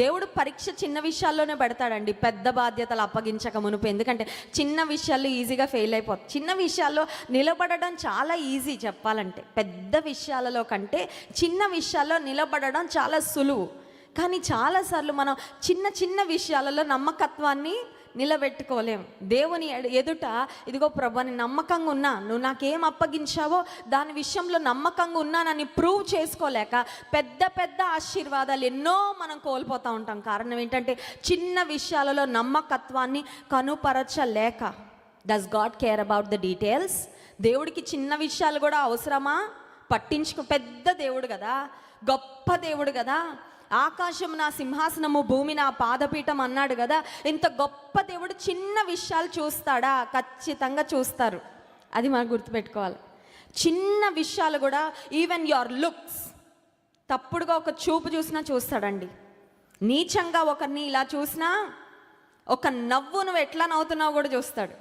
దేవుడు పరీక్ష చిన్న విషయాల్లోనే పెడతాడండి, పెద్ద బాధ్యతలు అప్పగించక మునుపు. ఎందుకంటే చిన్న విషయాల్లో ఈజీగా ఫెయిల్ అయిపోతుంది. చిన్న విషయాల్లో నిలబడడం చాలా ఈజీ చెప్పాలంటే, పెద్ద విషయాలలో కంటే చిన్న విషయాల్లో నిలబడడం చాలా సులువు. కానీ చాలాసార్లు మనం చిన్న చిన్న విషయాలలో నమ్మకత్వాన్ని నిలబెట్టుకోలేం. దేవుని ఎదుట ఇదిగో ప్రభు నీ నమ్మకంగా ఉన్నా, నువ్వు నాకేం అప్పగించావో దాని విషయంలో నమ్మకంగా ఉన్నానని ప్రూవ్ చేసుకోలేక పెద్ద పెద్ద ఆశీర్వాదాలు ఎన్నో మనం కోల్పోతూ ఉంటాం. కారణం ఏంటంటే చిన్న విషయాలలో నమ్మకత్వాన్ని కనుపరచలేక. Does God care about the details? దేవుడికి చిన్న విషయాలు కూడా అవసరమా? పెద్ద దేవుడు కదా, గొప్ప దేవుడు కదా. ఆకాశం నా సింహాసనము, భూమి నా పాదపీఠం అన్నాడు కదా. ఇంత గొప్ప దేవుడు చిన్న విషయాలు చూస్తాడా? ఖచ్చితంగా చూస్తారు. అది మనం గుర్తుపెట్టుకోవాలి. చిన్న విషయాలు కూడా, ఈవెన్ యువర్ లుక్స్, తప్పుడుగా ఒక చూపు చూసినా చూస్తాడండి. నీచంగా ఒకరిని ఇలా చూసినా, ఒక నవ్వు నువ్వు ఎట్లా నవ్వుతున్నావు కూడా చూస్తాడు.